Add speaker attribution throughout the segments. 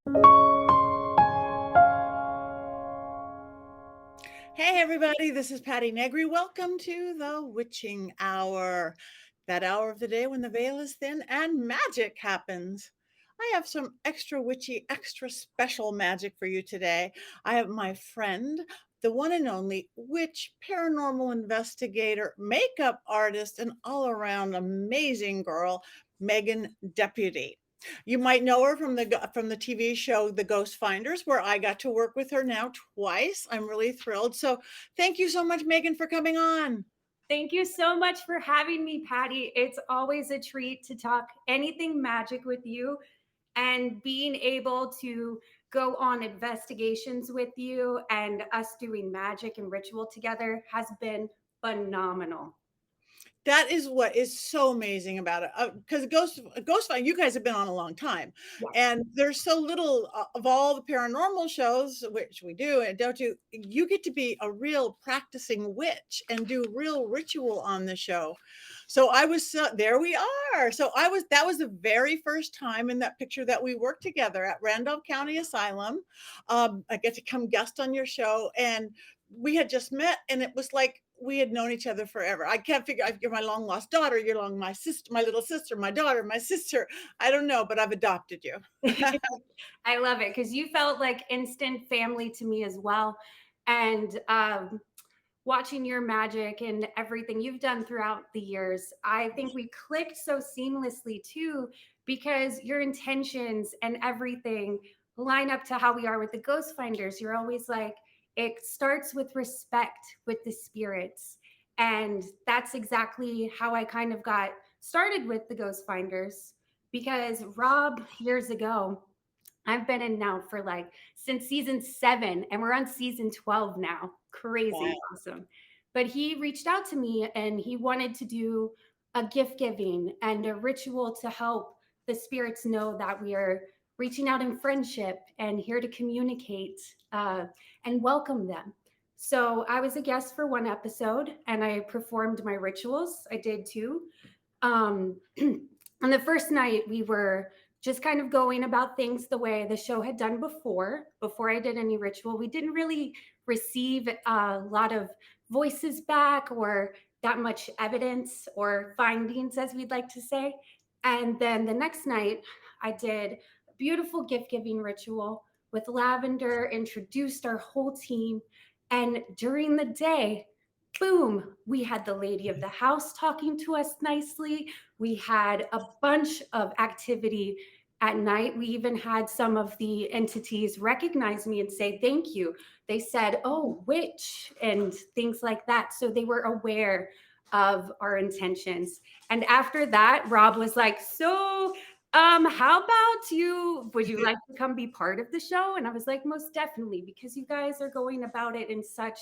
Speaker 1: Hey, everybody, this is Patti Negri. Welcome to the Witching Hour, that hour of the day when the veil is thin and magic happens. I have some extra witchy, extra special magic for you today. I have my friend, the one and only witch, paranormal investigator, makeup artist, and all around amazing girl, Megan Deputy. You might know her from the TV show The Ghost Finders, where I got to work with her now twice. I'm really thrilled. So thank you so much, Megan, for coming on.
Speaker 2: Thank you so much for having me, Patti. It's always a treat to talk anything magic with you and being able to go on investigations with you and us doing magic and ritual together has been phenomenal.
Speaker 1: That is what is so amazing about it, because Ghost Find you guys have been on a long time,
Speaker 2: Yes.
Speaker 1: and there's so little of all the paranormal shows, which we do and don't do. You get to be a real practicing witch and do real ritual on the show. So I was there. We are. So I was. That was the very first time in that picture that we worked together at Randolph County Asylum. I get to come guest on your show, and we had just met, and it was like we had known each other forever. I can't figure. You're my long lost daughter. You're my sister, my little sister, my daughter, my sister. I don't know, but I've adopted you.
Speaker 2: I love it because you felt like instant family to me as well. And watching your magic and everything you've done throughout the years, I think we clicked so seamlessly too, because your intentions and everything line up to how we are with the ghost finders. You're always like, it starts with respect with the spirits. And that's exactly how I kind of got started with the ghost finders because Rob years ago, I've been in now for like since season 7 and we're on season 12 now.
Speaker 1: Wow.
Speaker 2: Crazy awesome. But he reached out to me and he wanted to do a gift giving and a ritual to help the spirits know that we are reaching out in friendship and here to communicate and welcome them. So I was a guest for one episode and I performed my rituals. I did two. On the first night, we were just kind of going about things the way the show had done before I did any ritual. We didn't really receive a lot of voices back or that much evidence or findings, as we'd like to say. And then the next night, I did a beautiful gift giving ritual with lavender, introduced our whole team. And during the day, boom, we had the lady of the house talking to us nicely. We had a bunch of activity at night. We even had some of the entities recognize me and say thank you. They said, "Oh, witch," and things like that. So they were aware of our intentions. And after that, Rob was like, "So, how about you? Would you like to come be part of the show?" And I was like, "Most definitely, because you guys are going about it in such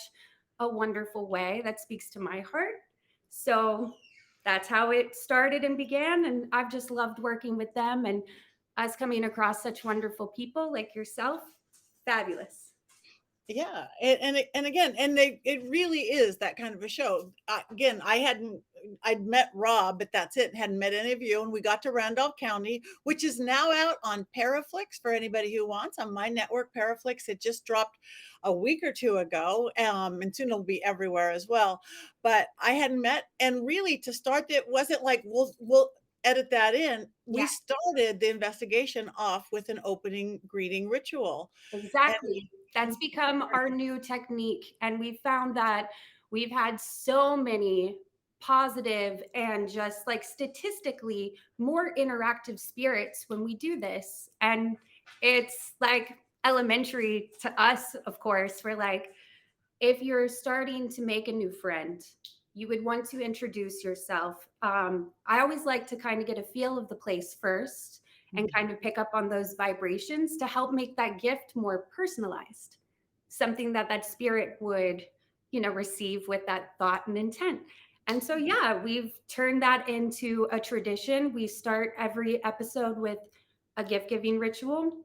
Speaker 2: a wonderful way that speaks to my heart." So that's how it started and began. And I've just loved working with them and us coming across such wonderful people like yourself. Fabulous.
Speaker 1: Yeah, and again, and it really is that kind of a show. Again, I'd met Rob, but that's it. Hadn't met any of you, and we got to Randolph County, which is now out on Paraflix for anybody who wants on my network. Paraflix, it just dropped a week or two ago, and soon it'll be everywhere as well. But I hadn't met, and really to start it wasn't like we'll edit that in. We
Speaker 2: Yeah,
Speaker 1: started the investigation off with an opening greeting ritual, and
Speaker 2: exactly. That's become our new technique. And we found that we've had so many positive and just like statistically more interactive spirits when we do this. And it's like elementary to us, of course. We're like, if you're starting to make a new friend, you would want to introduce yourself. I always like to kind of get a feel of the place first and kind of pick up on those vibrations to help make that gift more personalized, something that that spirit would, receive with that thought and intent. And so, yeah, we've turned that into a tradition. We start every episode with a gift giving ritual,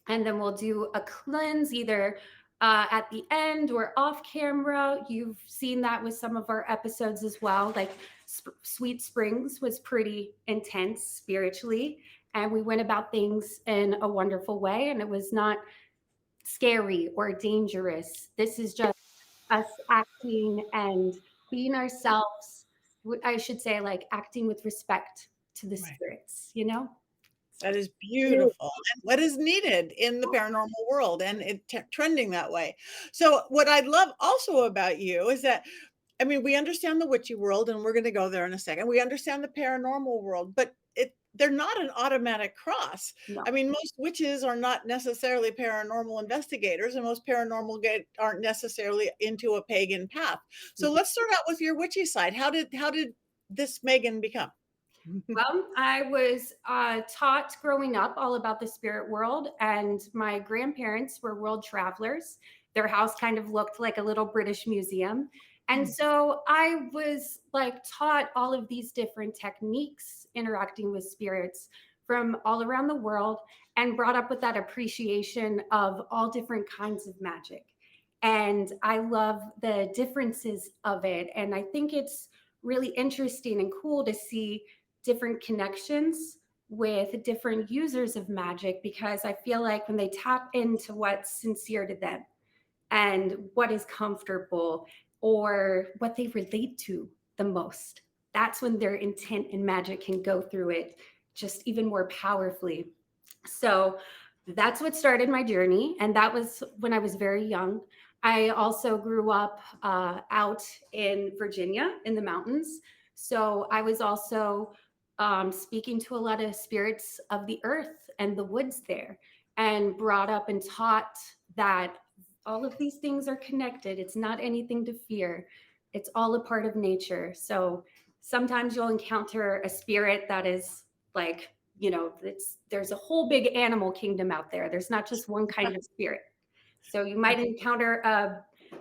Speaker 2: and then we'll do a cleanse either at the end or off camera. You've seen that with some of our episodes as well. Like Sweet Springs was pretty intense spiritually. and we went about things in a wonderful way, and it was not scary or dangerous. This is just us acting and being ourselves. I should say, like acting with respect to the
Speaker 1: Right.
Speaker 2: spirits, you know?
Speaker 1: That is
Speaker 2: Really?
Speaker 1: beautiful, and what is needed in the paranormal world, and it trending that way. So, what I love also about you is that, I mean, we understand the witchy world, and we're gonna go there in a second. We understand the paranormal world, but they're not an automatic cross. I
Speaker 2: No.
Speaker 1: mean, most witches are not necessarily paranormal investigators, and most paranormal get aren't necessarily into a pagan path. So let's start out with your witchy side. How did this Megan become?
Speaker 2: Well, I was taught growing up all about the spirit world, and my grandparents were world travelers. Their house kind of looked like a little British museum. And so I was like taught all of these different techniques interacting with spirits from all around the world and brought up with that appreciation of all different kinds of magic. And I love the differences of it. And I think it's really interesting and cool to see different connections with different users of magic, because I feel like when they tap into what's sincere to them and what is comfortable or what they relate to the most, that's when their intent in magic can go through it just even more powerfully. So that's what started my journey. And that was when I was very young. I also grew up out in Virginia in the mountains. So I was also speaking to a lot of spirits of the earth and the woods there, and brought up and taught that all of these things are connected. It's not anything to fear, it's all a part of nature. So sometimes you'll encounter a spirit that is like, there's a whole big animal kingdom out there. There's not just one kind of spirit. So you might encounter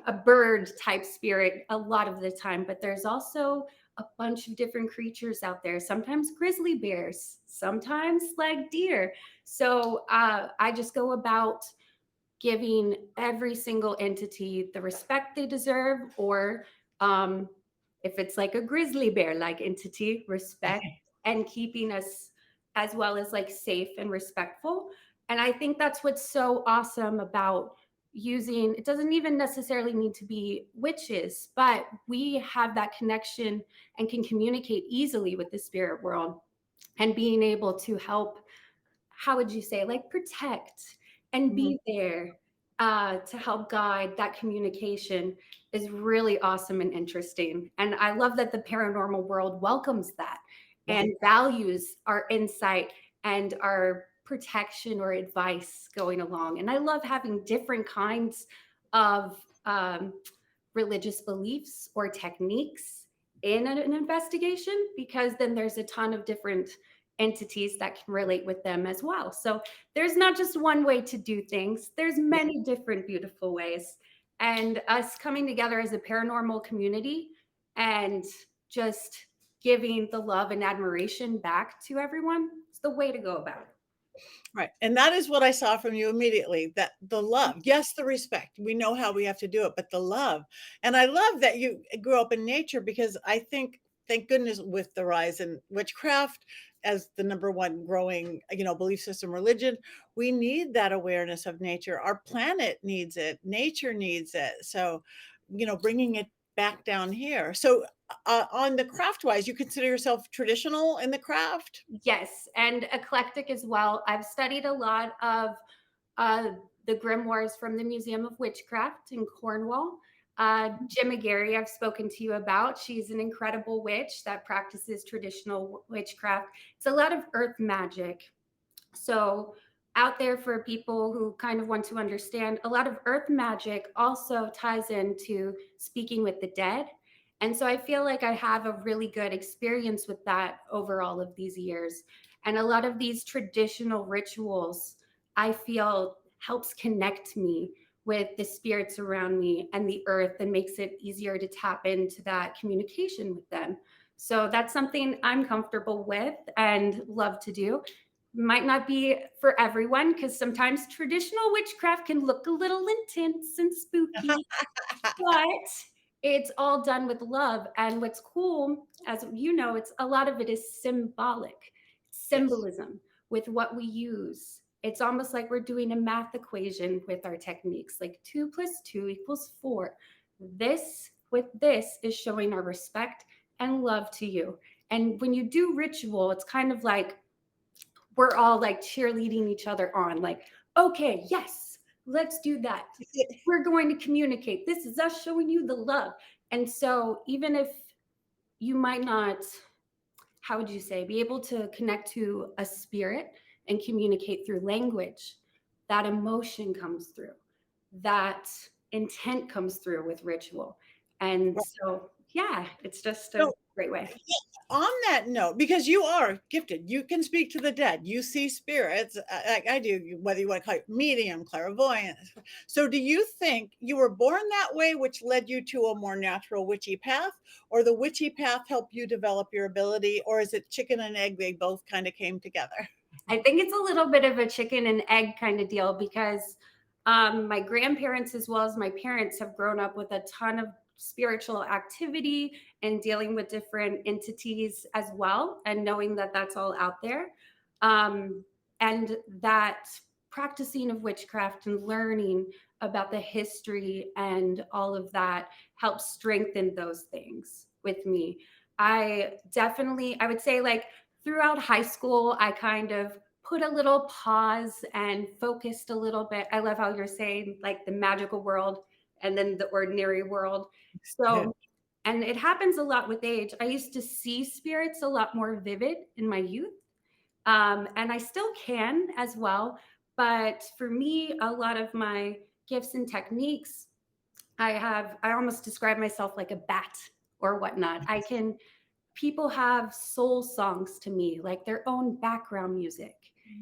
Speaker 2: a bird type spirit a lot of the time, but there's also a bunch of different creatures out there. Sometimes grizzly bears, sometimes like deer. So I just go about giving every single entity the respect they deserve, or um, if it's like a grizzly bear like entity, respect, and keeping us as well as like safe and respectful. And I think that's what's so awesome about using, it doesn't even necessarily need to be witches, but we have that connection and can communicate easily with the spirit world, and being able to help, how would you say, like protect and
Speaker 1: Mhm.
Speaker 2: be there to help guide that communication is really awesome and interesting. And I love that the paranormal world welcomes that
Speaker 1: Yeah.
Speaker 2: and values our insight and our protection or advice going along. And I love having different kinds of religious beliefs or techniques in an investigation, because then there's a ton of different entities that can relate with them as well. So there's not just one way to do things, there's
Speaker 1: Yeah.
Speaker 2: many different beautiful ways. And us coming together as a paranormal community and just giving the love and admiration back to everyone is the way to go about it.
Speaker 1: Right, and that is what I saw from you immediately, that the love. Yes, the respect. We know how we have to do it, but the love. And I love that you grew up in nature, because I think, thank goodness, with the rise in witchcraft as the number one growing, belief system religion, we need that awareness of nature. Our planet needs it. Nature needs it. So, bringing it back down here. So, on the craft wise, you consider yourself traditional in the craft?
Speaker 2: Yes, and eclectic as well. I've studied a lot of uh, the grimoires from the Museum of Witchcraft in Cornwall. Jim McGarry, I've spoken to you about. She's an incredible witch that practices traditional witchcraft. It's a lot of earth magic. So, out there for people who kind of want to understand, a lot of earth magic also ties into speaking with the dead. And so I feel like I have a really good experience with that over all of these years. And a lot of these traditional rituals, I feel helps connect me with the spirits around me and the earth, and makes it easier to tap into that communication with them. So that's something I'm comfortable with and love to do. Might not be for everyone, because sometimes traditional witchcraft can look a little intense and spooky, but it's all done with love. And what's cool, as you know, it's a lot of it is symbolic
Speaker 1: Yes.
Speaker 2: symbolism. with what we use. It's almost like we're doing a math equation with our techniques, like 2 plus 2 equals 4. This with this is showing our respect and love to you. And when you do ritual, it's kind of like we're all like cheerleading each other on, like, okay, yes, let's do that. We're going to communicate. This is us showing you the love. And so, even if you might not, how would you say, be able to connect to a spirit and communicate through language, that emotion comes through, that intent comes through with ritual. And so, yeah, it's just a
Speaker 1: So,
Speaker 2: great way.
Speaker 1: on that note, because you are gifted, you can speak to the dead, you see spirits like I do, whether you want to call it medium, clairvoyant. So, do you think you were born that way, which led you to a more natural witchy path, or the witchy path helped you develop your ability, or is it chicken and egg? They both kind of came together.
Speaker 2: I think it's a little bit of a chicken and egg kind of deal because my grandparents, as well as my parents, have grown up with a ton of spiritual activity and dealing with different entities as well, and knowing that that's all out there. Um, and that practicing of witchcraft and learning about the history and all of that helps strengthen those things with me. I would say, like, throughout high school, I kind of put a little pause and focused a little bit. I love how you're saying like the magical world and then the ordinary world.
Speaker 1: Yeah.
Speaker 2: So, and it happens a lot with age. I used to see spirits a lot more vivid in my youth. And I still can as well. But for me, a lot of my gifts and techniques, I almost describe myself like a bat or whatnot. I can People have soul songs to me, like their own background music.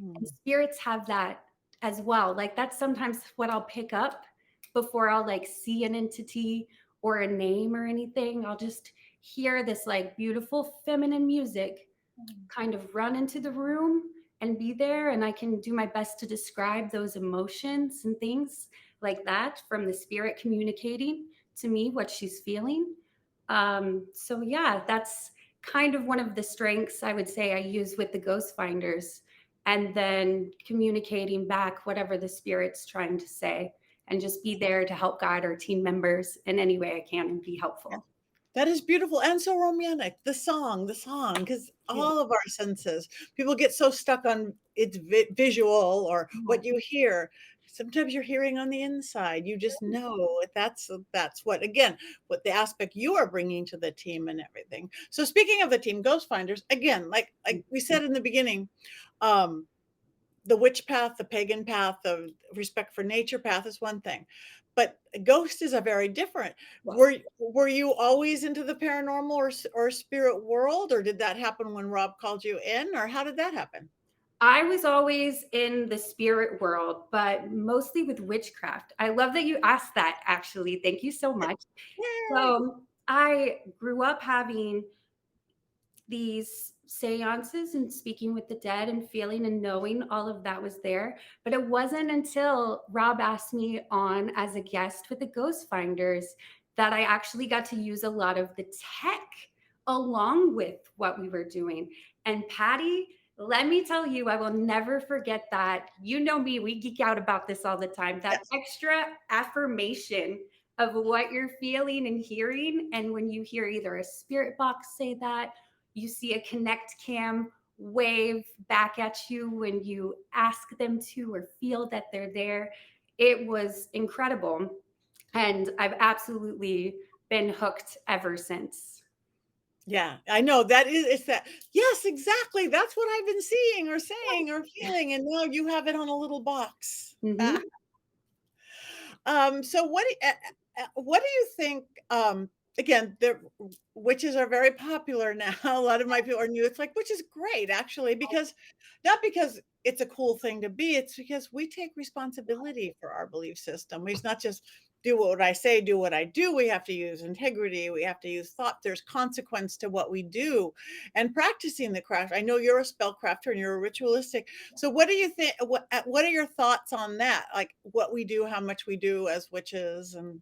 Speaker 2: And
Speaker 1: Mm.
Speaker 2: spirits have that as well. Like that's sometimes what I'll pick up before I'll like see an entity or a name or anything. I'll just hear this like beautiful feminine music kind of run into the room and be there, and I can do my best to describe those emotions and things like that from the spirit communicating to me what she's feeling. So yeah, that's kind of one of the strengths I would say I use with the ghost finders, and then communicating back whatever the spirit's trying to say, and just be there to help guide our team members in any way I can and be helpful.
Speaker 1: That is beautiful and so romantic. The song, because
Speaker 2: Yeah.
Speaker 1: all of our senses, people get so stuck on it's visual or what you hear. Sometimes you're hearing on the inside. You just know that's what again what the aspect you are bringing to the team and everything. So speaking of the team, Ghost Finders again, like we said in the beginning, um, the witch path, the pagan path, the respect for nature path is one thing, but ghost is a very different.
Speaker 2: Yes.
Speaker 1: Were you always into the paranormal or spirit world, or did that happen when Rob called you in, or how did that happen?
Speaker 2: I was always in the spirit world, but mostly with witchcraft. I love that you asked that, actually. Thank you so much.
Speaker 1: Yay!
Speaker 2: So, I grew up having these seances and speaking with the dead and feeling and knowing all of that was there. But it wasn't until Rob asked me on as a guest with the Ghost Finders that I actually got to use a lot of the tech along with what we were doing. And Patty, let me tell you, I will never forget that. You know me, we geek out about this all the time. That
Speaker 1: Yes.
Speaker 2: extra affirmation of what you're feeling and hearing. And when you hear either a spirit box say that, you see a connect cam wave back at you when you ask them to or feel that they're there. It was incredible. And I've absolutely been hooked ever since.
Speaker 1: Yeah, I know that is it's that. Yes, exactly. That's what I've been seeing or saying or feeling, and now you have it on a little box.
Speaker 2: Hmm.
Speaker 1: So what do you think, again, the witches are very popular now. A lot of my people are new. It's like, which is great actually, because not because it's a cool thing to be, it's because we take responsibility for our belief system. It's not just do what I say, do what I do. We have to use integrity. We have to use thought. There's consequence to what we do. And practicing the craft. I know you're a spellcrafter and you're a ritualistic, so what do you think what are your thoughts on that? Like what we do, how much we do as witches and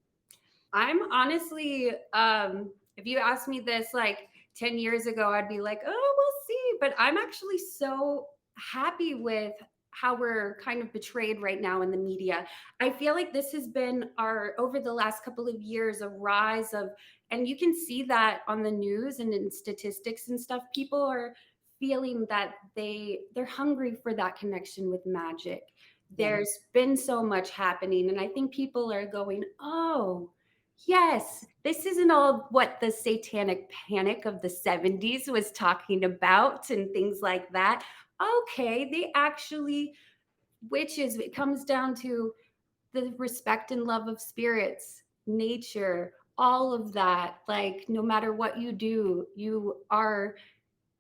Speaker 2: I'm honestly, if you asked me this like 10 years ago, I'd be like, oh, we'll see. But I'm actually so happy with how we're kind of betrayed right now in the media. I feel like this has been our over the last couple of years a rise of, and you can see that on the news and in statistics and stuff. People are feeling that they're hungry for that connection with magic.
Speaker 1: Yeah.
Speaker 2: There's been so much happening, and I think people are going, "Oh, yes, this isn't all what the satanic panic of the 70s was talking about and things like that. Okay, they actually, witches, it comes down to the respect and love of spirits, nature, all of that. Like, no matter what you do, you are,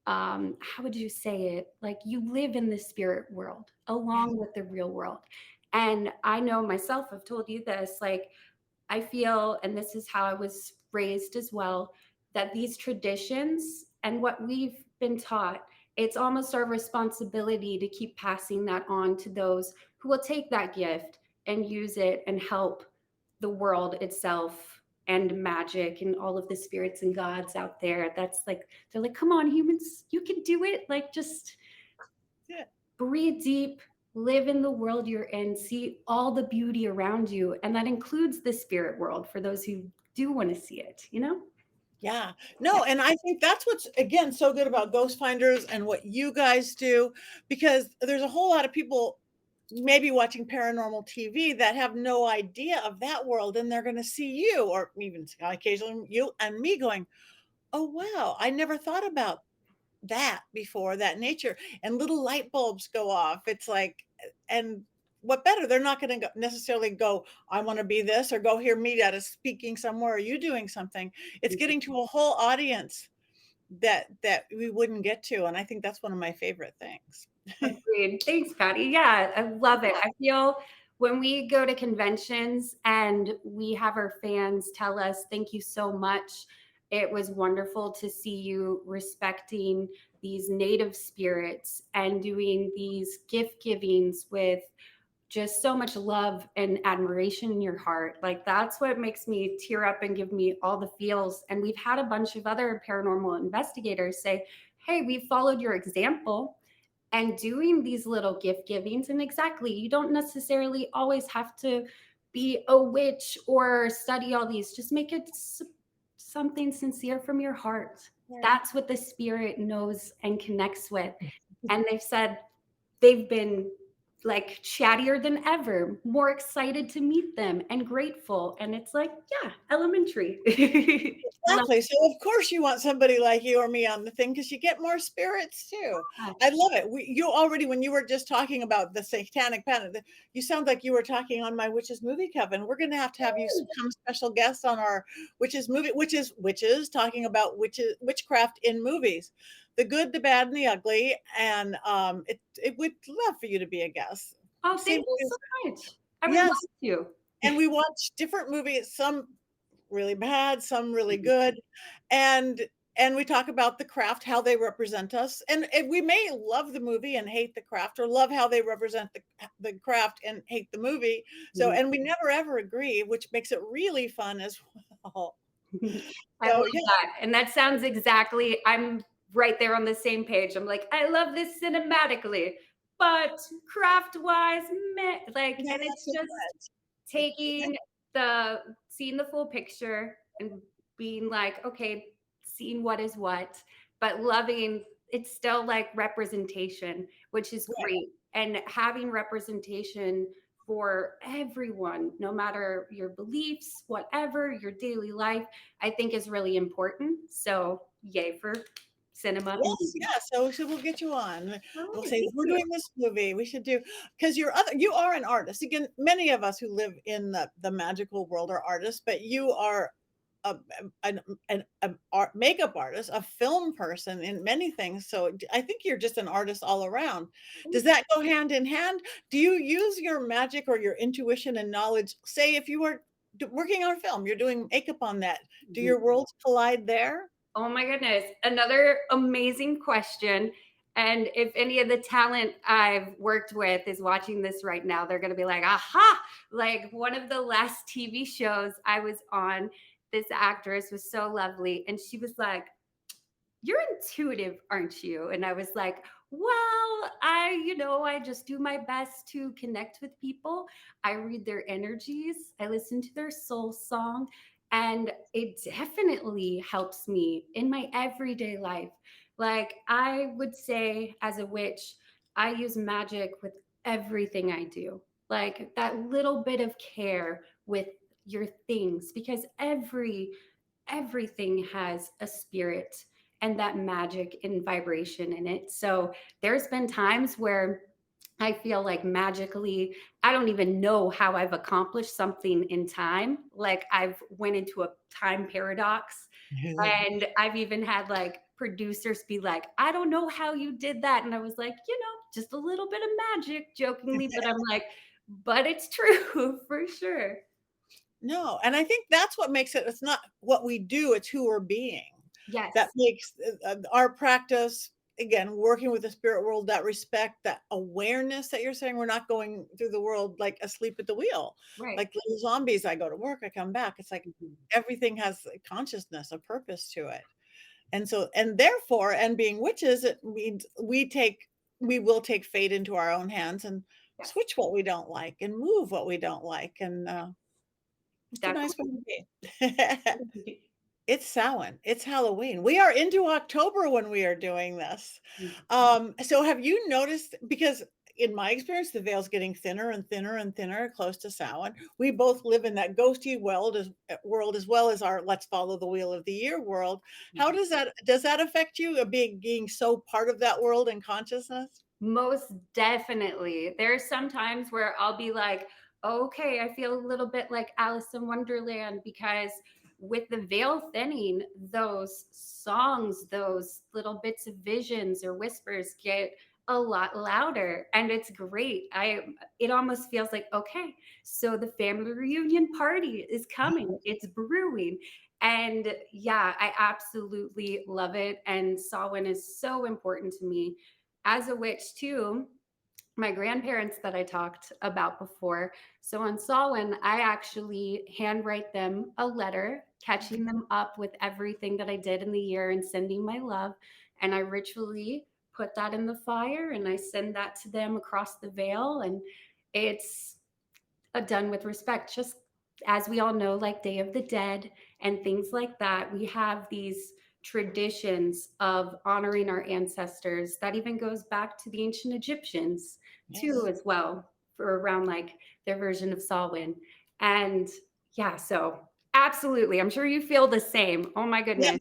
Speaker 2: how would you say it? Like, you live in the spirit world
Speaker 1: Yeah.
Speaker 2: along with the real world. And I know myself, I've told you this, like, I feel, and this is how I was raised as well, that these traditions and what we've been taught, it's almost our responsibility to keep passing that on to those who will take that gift and use it and help the world itself and magic and all of the spirits and gods out there. That's like, they're like, come on, humans, you can do it. Like, just
Speaker 1: Yeah.
Speaker 2: breathe deep, live in the world you're in, see all the beauty around you. And that includes the spirit world for those who do want to see it, you know?
Speaker 1: Yeah.
Speaker 2: Yeah.
Speaker 1: No, and I think that's what's, again, so good about Ghost Finders and what you guys do, because there's a whole lot of people maybe watching paranormal TV that have no idea of that world, and they're going to see you, or even occasionally you and me going, "Oh, wow, I never thought about that before, that nature," and little light bulbs go off. It's like, and what better? They're not going to necessarily go, "I want to be this," or go hear me at a speaking somewhere, or you doing something. It's getting to a whole audience that we wouldn't get to, and I think that's one of my favorite things.
Speaker 2: Agreed. Thanks, Patty. Yeah, I love it. I feel when we go to conventions and we have our fans tell us, thank you so much. It was wonderful to see you respecting these native spirits and doing these gift givings with just so much love and admiration in your heart. Like, that's what makes me tear up and give me all the feels. And we've had a bunch of other paranormal investigators say, hey, we followed your example and doing these little gift givings. And exactly, you don't necessarily always have to be a witch or study all these, just make it something sincere from your heart.
Speaker 1: Yeah.
Speaker 2: That's what the spirit knows and connects with. And they've said they've been like chattier than ever, more excited to meet them and grateful. And it's like, yeah, elementary. Love
Speaker 1: Exactly. So of course you want somebody like you or me on the thing, because you get more spirits too.
Speaker 2: that.
Speaker 1: I love it. You already, when you were just talking about the satanic panic, you sound like you were talking on my witches movie, Kevin. We're going to have you become special guest on our witches movie, which is witches talking about witchcraft in movies, the good, the bad, and the ugly. And it would love for you to be a guest.
Speaker 2: Oh, thank
Speaker 1: Seems
Speaker 2: you so much. I would
Speaker 1: yes,
Speaker 2: love to.
Speaker 1: and we watch different movies, some really bad, some really good, and we talk about the craft, how they represent us, and we may love the movie and hate the craft, or love how they represent the craft and hate the movie. So,
Speaker 2: Mhm.
Speaker 1: and we never ever agree, which makes it really fun as well.
Speaker 2: I love
Speaker 1: So yeah,
Speaker 2: that. And that sounds exactly, I'm right there on the same page. I'm like, I love this cinematically, but craft wise, meh. Like,
Speaker 1: not
Speaker 2: and it's
Speaker 1: so
Speaker 2: just
Speaker 1: much. Yeah,
Speaker 2: taking seeing the full picture and being like, okay, seeing what is what, but loving it's still like representation, which is
Speaker 1: right.
Speaker 2: great. And having representation for everyone, no matter your beliefs, whatever, your daily life, I think is really important. So, yay for cinema and
Speaker 1: Yes,
Speaker 2: movies.
Speaker 1: yeah, so we'll get you on.
Speaker 2: All
Speaker 1: We'll
Speaker 2: right,
Speaker 1: say,
Speaker 2: thank
Speaker 1: "We're
Speaker 2: you.
Speaker 1: doing this movie, we should do," because you are an artist. Again, many of us who live in the magical world are artists, but you are a an art makeup artist, a film person, in many things, so I think you're just an artist all around. Does that go hand in hand? Do you use your magic or your intuition and knowledge, say, if you were working on a film, you're doing makeup on that, do
Speaker 2: Mhm.
Speaker 1: your worlds collide there?
Speaker 2: Oh my goodness. Another amazing question. And if any of the talent I've worked with is watching this right now, they're going to be like, aha. Like one of the last TV shows I was on, this actress was so lovely. And she was like, you're intuitive, aren't you? And I was like, Well, I just do my best to connect with people. I read their energies, I listen to their soul song, and it definitely helps me in my everyday life. Like, I would say, as a witch, I use magic with everything I do. Like, that little bit of care with your things, because everything has a spirit and that magic and vibration in it. So there's been times where I feel like magically, I don't even know how I've accomplished something in time. Like, I've went into a time paradox, and I've even had like producers be like, I don't know how you did that. And I was like, just a little bit of magic, jokingly, but I'm like, but it's true for sure.
Speaker 1: No, and I think that's what makes it, it's not what we do, it's who we're being. That
Speaker 2: Yes.
Speaker 1: makes, our practice, again, working with the spirit world, that respect, that awareness that you're saying, we're not going through the world like asleep at the wheel,
Speaker 2: Right.
Speaker 1: like little zombies. I go to work, I come back. It's like
Speaker 2: Mhm.
Speaker 1: everything has a consciousness, a purpose to it. And so, and therefore, and being witches, it means we will take fate into our own hands and
Speaker 2: Yes.
Speaker 1: switch what we don't like and move what we don't like. And it's a nice way
Speaker 2: Definitely.
Speaker 1: to be. It's Samhain, it's Halloween. We are into October when we are doing this.
Speaker 2: Mhm.
Speaker 1: So have you noticed, because in my experience, the veil's getting thinner and thinner and thinner close to Samhain. We both live in that ghosty world as well as our let's follow the wheel of the year world. How
Speaker 2: Mhm.
Speaker 1: does that affect you, being so part of that world and consciousness?
Speaker 2: Most definitely. There's some times where I'll be like, okay, I feel a little bit like Alice in Wonderland, because with the veil thinning, those songs, those little bits of visions or whispers get a lot louder, and it's great. It almost feels like, okay, so the family reunion party is coming. It's brewing. And yeah, I absolutely love it, and Samhain is so important to me as a witch too. My grandparents that I talked about before. So on Samhain, I actually handwrite them a letter, catching them up with everything that I did in the year and sending my love. And I ritually put that in the fire and I send that to them across the veil. And it's done with respect. Just as we all know, like Day of the Dead and things like that, we have these traditions of honoring our ancestors that even goes back to the ancient Egyptians too,
Speaker 1: Yes.
Speaker 2: as well, for around like their version of Samhain. And yeah, so absolutely. I'm sure you feel the same. Oh my
Speaker 1: Yeah,
Speaker 2: goodness.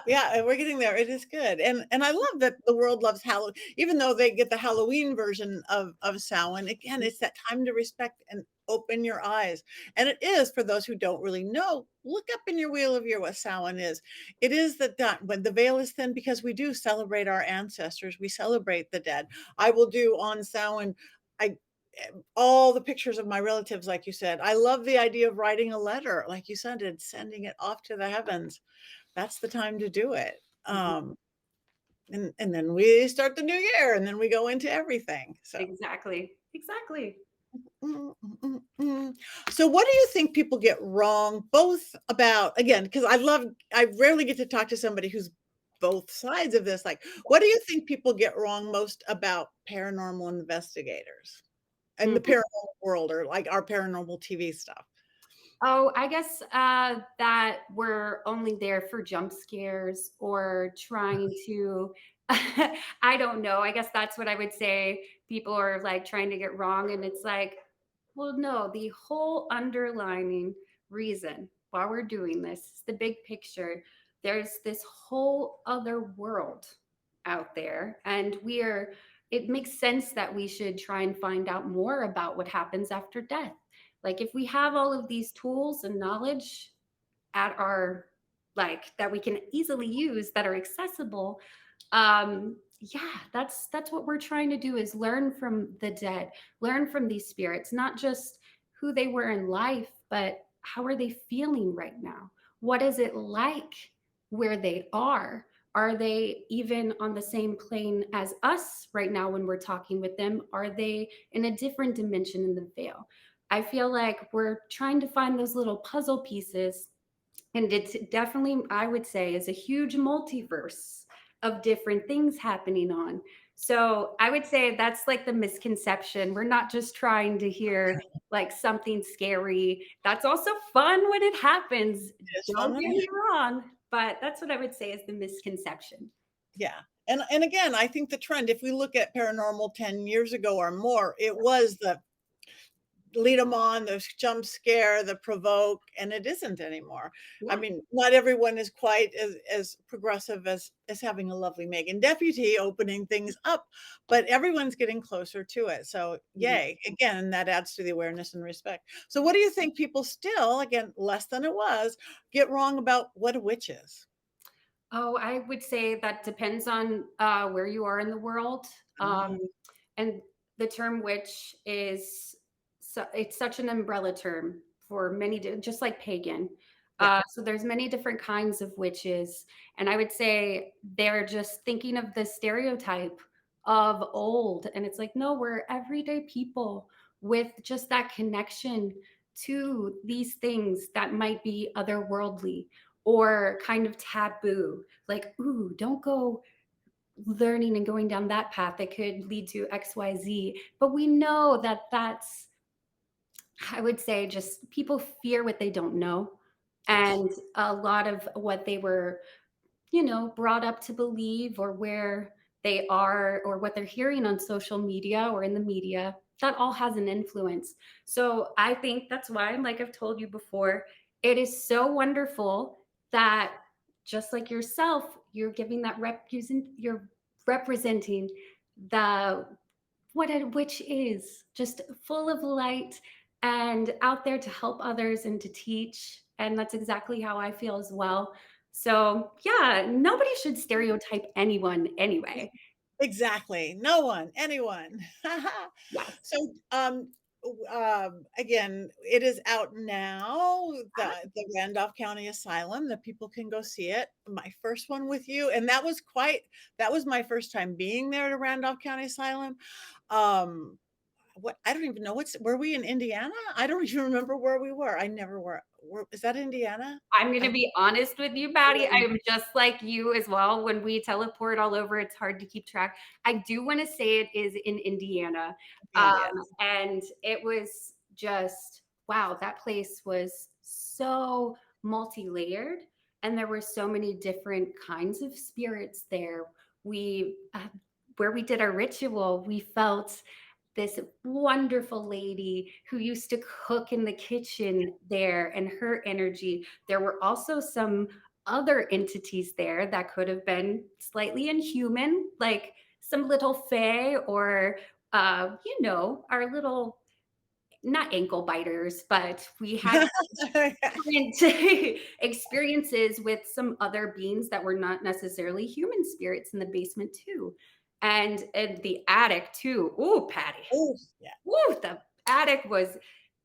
Speaker 1: yeah, we're getting there. It is good, and I love that the world loves Halloween, even though they get the Halloween version of Samhain. Again, it's that time to respect and open your eyes, and it is for those who don't really know. Look up in your wheel of year what Samhain is. It is that time when the veil is thin because we do celebrate our ancestors. We celebrate the dead. I will do on Samhain. I all the pictures of my relatives, like you said. I love the idea of writing a letter, like you said, and sending it off to the heavens. That's the time to do it.
Speaker 2: Mhm.
Speaker 1: And then we start the new year, and then we go into everything. So,
Speaker 2: Exactly. Exactly.
Speaker 1: mm, mm. So what do you think people get wrong, both about, again, because I rarely get to talk to somebody who's both sides of this. Like, what do you think people get wrong most about paranormal investigators and the
Speaker 2: Mhm.
Speaker 1: paranormal world, or like our paranormal TV stuff?
Speaker 2: Oh, I guess that we're only there for jump scares or trying to. I don't know. I guess that's what I would say. People are like trying to get wrong. And it's like, well, no, the whole underlining reason why we're doing this is the big picture. There's this whole other world out there. And it makes sense that we should try and find out more about what happens after death. Like, if we have all of these tools and knowledge at our, like, that we can easily use, that are accessible, yeah, that's what we're trying to do, is learn from the dead, learn from these spirits, not just who they were in life, but how are they feeling right now? What is it like where they are they even on the same plane as us right now when we're talking with them? Are they in a different dimension in the veil? I feel like we're trying to find those little puzzle pieces, and it's definitely, I would say, is a huge multiverse of different things happening on. So I would say that's like the misconception. We're not just trying to hear like something scary. That's also fun when it happens.
Speaker 1: It's
Speaker 2: Don't
Speaker 1: fun when
Speaker 2: get
Speaker 1: it
Speaker 2: me wrong, but that's what I would say is the misconception.
Speaker 1: yeah, and again, I think the trend, if we look at paranormal 10 years ago or more, it was the lead them on, the jump scare, the provoke, and it isn't anymore. I
Speaker 2: Yeah.
Speaker 1: mean, not everyone is quite as progressive as having a lovely Megan Deputy opening things up, but everyone's getting closer to it, so
Speaker 2: Mhm.
Speaker 1: yay. Again, that adds to the awareness and respect. So what do you think people still, again, less than it was, get wrong about what a witch is?
Speaker 2: Oh, I would say that depends on where you are in the world.
Speaker 1: Ah,
Speaker 2: And the term witch is it's such an umbrella term for just like pagan.
Speaker 1: yeah.
Speaker 2: So there's many different kinds of witches, and I would say they're just thinking of the stereotype of old, and it's like no, we're everyday people with just that connection to these things that might be otherworldly or kind of taboo. Like, ooh, don't go learning and going down that path that could lead to XYZ. But we know that that's, I would say, just people fear what they don't know.
Speaker 1: Yes.
Speaker 2: And a lot of what they were, brought up to believe or where they are or what they're hearing on social media or in the media, that all has an influence. So I think that's why, like I've told you before, it is so wonderful that just like yourself, you're giving that you're representing the what a witch is, just full of light and out there to help others and to teach. And that's exactly how I feel as well. So, yeah, nobody should stereotype anyone
Speaker 1: E
Speaker 2: anyway.
Speaker 1: exactly. No one, anyone.
Speaker 2: Yes.
Speaker 1: So, again, it is out now,
Speaker 2: Uh-huh.
Speaker 1: the Randolph County Asylum, that people can go see it. My first one with you, and that was my first time being there at Randolph County Asylum. Um, what I don't even know were we in Indiana? I don't even remember where we were. I never were is that Indiana?
Speaker 2: I'm
Speaker 1: I
Speaker 2: gonna
Speaker 1: think
Speaker 2: be honest with you,
Speaker 1: we
Speaker 2: Maddie.
Speaker 1: were
Speaker 2: I
Speaker 1: in
Speaker 2: am just like you as well. When we teleport all over, it's hard to keep track. I do want to say it is in Indiana.
Speaker 1: Indiana, yes.
Speaker 2: And it was just, wow, that place was so multi-layered. And there were so many different kinds of spirits there. Where we did our ritual, we felt this wonderful lady who used to cook in the kitchen there and her energy. There were also some other entities there that could have been slightly inhuman, like some little fae or, our little, not ankle biters, but we had different experiences with some other beings that were not necessarily human spirits in the basement too. And the attic too. Ooh, Patty.
Speaker 1: Oh, yeah.
Speaker 2: Woo, the attic was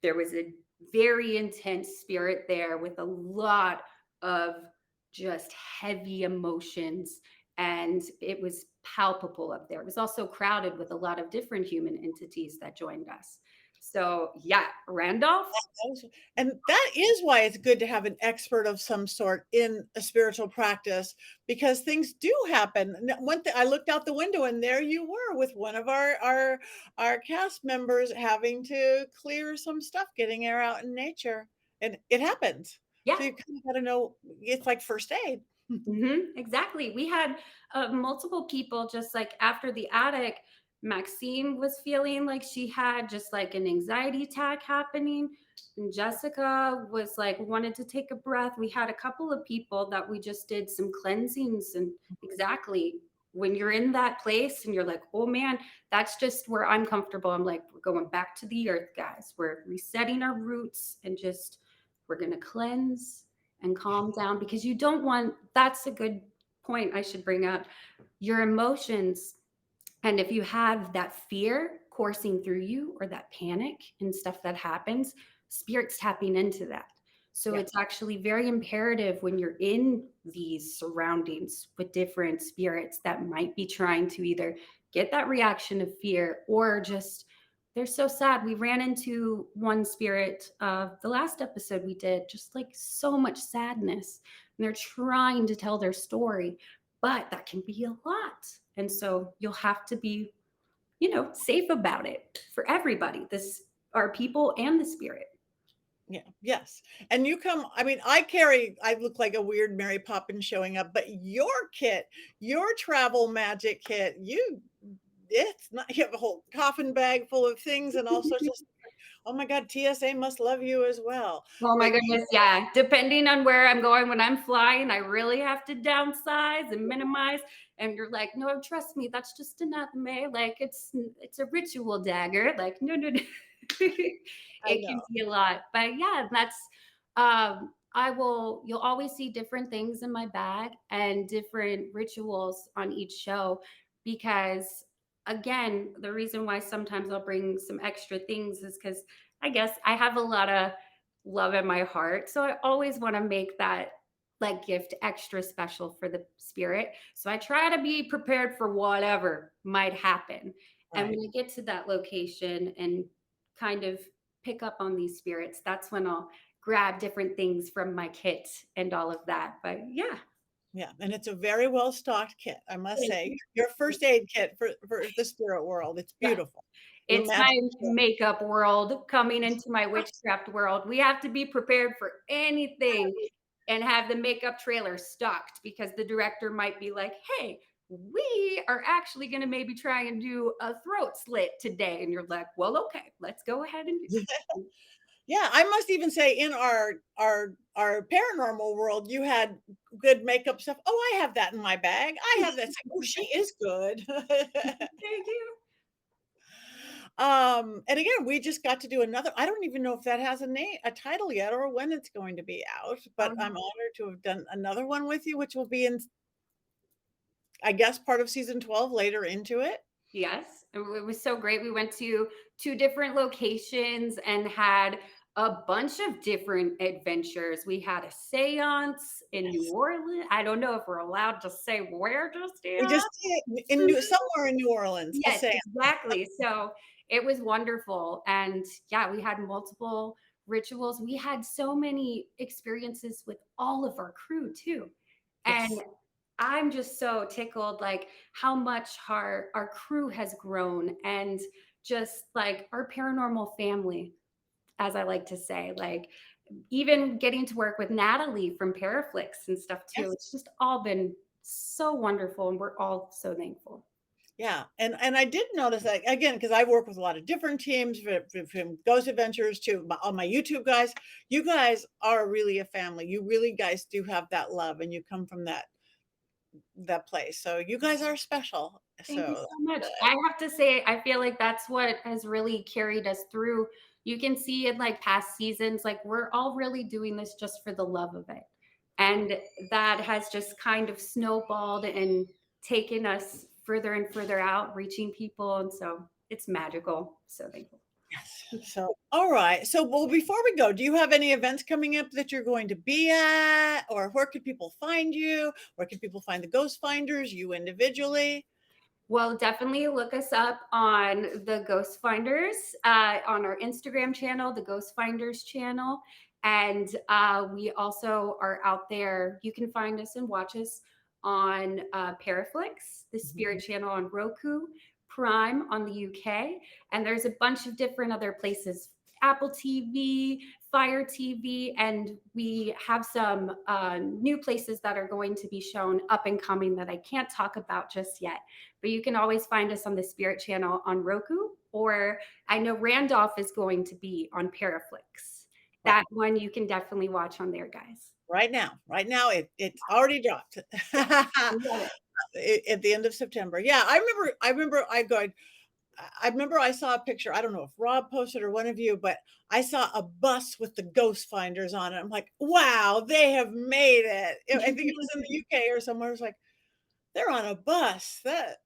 Speaker 2: there was a very intense spirit there with a lot of just heavy emotions, and it was palpable up there. It was also crowded with a lot of different human entities that joined us. So, yeah, Randolph.
Speaker 1: And that is why it's good to have an expert of some sort in a spiritual practice because things do happen. One thing I looked out the window and there you were with one of our cast members having to clear some stuff, getting air out in nature, and it happens.
Speaker 2: Yeah.
Speaker 1: So you kind of got to know it's like first aid.
Speaker 2: Exactly. We had multiple people just like after the attic. Maxine was feeling like she had just like an anxiety attack happening. And Jessica was like, wanted to take a breath. We had a couple of people that we just did some cleansings. And exactly when you're in that place and you're like, oh man, that's just where I'm comfortable. I'm like, we're going back to the earth, guys. We're resetting our roots and just, we're going to cleanse and calm down because you don't want that's a good point I should bring up your emotions. And if you have that fear coursing through you or that panic and stuff that happens, spirit's tapping into that. So
Speaker 1: Yeah.
Speaker 2: it's actually very imperative when you're in these surroundings with different spirits that might be trying to either get that reaction of fear or just they're so sad. We ran into one spirit the last episode we did, just like so much sadness. And they're trying to tell their story, but that can be a lot. And so you'll have to be, safe about it for everybody. This our people and the spirit.
Speaker 1: Yeah, yes. And you come, I mean, I look like a weird Mary Poppins showing up, but your kit, your travel magic kit, it's not, you have a whole coffin bag full of things and all sorts of stuff. Oh my God, TSA must love you as well.
Speaker 2: Oh my
Speaker 1: But
Speaker 2: goodness, yeah. Depending on where I'm going when I'm flying, I really have to downsize and minimize. And you're like, no, trust me, that's just anatomy. Like it's a ritual dagger. Like, no, no, no.
Speaker 1: I
Speaker 2: It can
Speaker 1: know.
Speaker 2: be a lot. But yeah, that's you'll always see different things in my bag and different rituals on each show because again, the reason why sometimes I'll bring some extra things is because I guess I have a lot of love in my heart. So I always want to make that like gift extra special for the spirit. So I try to be prepared for whatever might happen. And when
Speaker 1: Right.
Speaker 2: I get to that location and kind of pick up on these spirits, that's when I'll grab different things from my kit and all of that. But yeah,
Speaker 1: Yeah. And it's a very well stocked kit, I must
Speaker 2: thank
Speaker 1: say.
Speaker 2: you.
Speaker 1: Your first aid kit for the spirit world. It's
Speaker 2: Yeah.
Speaker 1: beautiful. Your
Speaker 2: It's
Speaker 1: magic
Speaker 2: my
Speaker 1: kit.
Speaker 2: makeup world coming into my witchcraft world. We have to be prepared for anything and have the makeup trailer stocked because the director might be like, hey, we are actually going to maybe try and do a throat slit today. And you're like, well, okay, let's go ahead and do that.
Speaker 1: Yeah, I must even say in our paranormal world, you had good makeup stuff. "Oh, I have that in my bag. I have that." It's like, "Oh, she is good."
Speaker 2: Thank you.
Speaker 1: And again, we just got to do another I don't even know if that has a title yet or when it's going to be out, but I'm honored to have done another one with you, which will be in, I guess, part of season 12 later into it.
Speaker 2: Yes, it was so great. We went to 2 different locations and had a bunch of different adventures. We had a seance in New
Speaker 1: Yes.
Speaker 2: Orleans. I don't know if we're allowed to say where just
Speaker 1: We
Speaker 2: yet.
Speaker 1: just did in New somewhere in New Orleans, a
Speaker 2: Yes,
Speaker 1: seance.
Speaker 2: exactly. So it was wonderful. And yeah, we had multiple rituals. We had so many experiences with all of our crew too. And
Speaker 1: Yes.
Speaker 2: I'm just so tickled like how much our crew has grown and just like our paranormal family, as I like to say, like even getting to work with Natalie from Paraflix and stuff too.
Speaker 1: Yes.
Speaker 2: It's just all been so wonderful and we're all so thankful.
Speaker 1: Yeah, and I did notice that again because I work with a lot of different teams from Ghost Adventures to all my YouTube guys. You guys are really a family. You really guys do have that love, and you come from that place. So you guys are special.
Speaker 2: Thank you
Speaker 1: So
Speaker 2: so much. I have to say, I feel like that's what has really carried us through. You can see in like past seasons, like we're all really doing this just for the love of it. And that has just kind of snowballed and taken us further and further out, reaching people. And so it's magical. So thankful.
Speaker 1: yes. So all right. So well, before we go, do you have any events coming up that you're going to be at, or where could people find you? Where can people find the Ghost Finders? You individually?
Speaker 2: Well, definitely look us up on the Ghost Finders on our Instagram channel, the Ghost Finders channel. And we also are out there. You can find us and watch us on Paraflix, the Spirit
Speaker 1: Mhm.
Speaker 2: channel on Roku, Prime on the UK. And there's a bunch of different other places Apple TV, Fire TV, and we have some new places that are going to be shown up and coming that I can't talk about just yet. But you can always find us on the Spirit channel on Roku, or I know Randolph is going to be on Paraflix.
Speaker 1: Right.
Speaker 2: That one you can definitely watch on there, guys.
Speaker 1: Right now, it's already dropped.
Speaker 2: We love it.
Speaker 1: At the end of September. Yeah, I remember I saw a picture. I don't know if Rob posted or one of you, but I saw a bus with the ghost finders on it. I'm like, wow, they have made it. I think it was in the UK or somewhere. It's like they're on a bus. That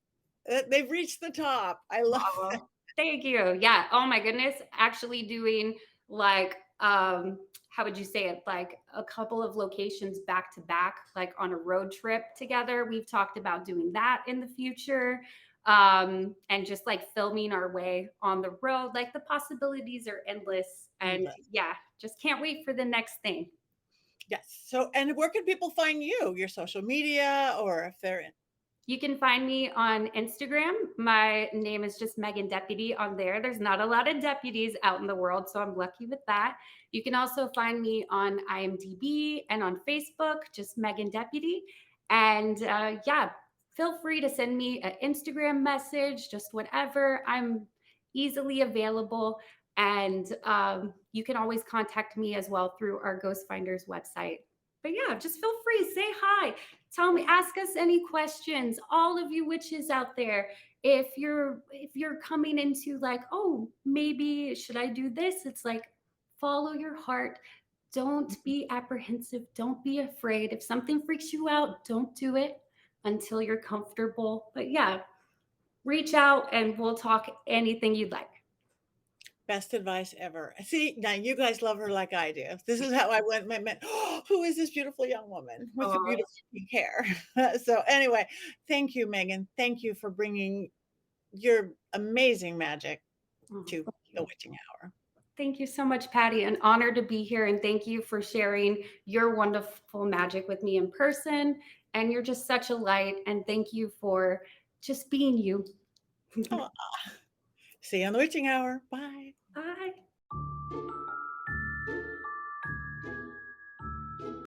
Speaker 1: they've reached the top. I love it.
Speaker 2: Oh, thank you. Yeah. Oh my goodness. Actually doing like how would you say it? Like a couple of locations back to back, like on a road trip together. We've talked about doing that in the future. And just like filming our way on the road. Like the possibilities are endless. And
Speaker 1: Endless.
Speaker 2: yeah, just can't wait for the next thing.
Speaker 1: Yes. So, and where can people find you? Your social media, or if they're in.
Speaker 2: You can find me on Instagram. My name is just Megan Deputy on there. There's not a lot of deputies out in the world, so I'm lucky with that. You can also find me on IMDb and on Facebook, just Megan Deputy. And yeah, feel free to send me an Instagram message, just whatever. I'm easily available. And you can always contact me as well through our Ghost Finders website. But yeah, just feel free, say hi. Tell me, ask us any questions. All of you witches out there, if you're coming into like, oh, maybe should I do this? It's like follow your heart. Don't be apprehensive. Don't be afraid. If something freaks you out, don't do it until you're comfortable. But yeah, reach out and we'll talk anything you'd like.
Speaker 1: Best advice ever. See, now you guys love her like I do. This is how I went. Met. Oh, who is this beautiful young woman with the
Speaker 2: Oh,
Speaker 1: beautiful pink hair? So, anyway, thank you, Megan. Thank you for bringing your amazing magic to
Speaker 2: thank
Speaker 1: the
Speaker 2: you.
Speaker 1: witching hour.
Speaker 2: Thank you so much, Patty. An honor to be here. And thank you for sharing your wonderful magic with me in person. And you're just such a light. And thank you for just being you.
Speaker 1: Oh, see you on the witching hour. Bye.
Speaker 2: Bye.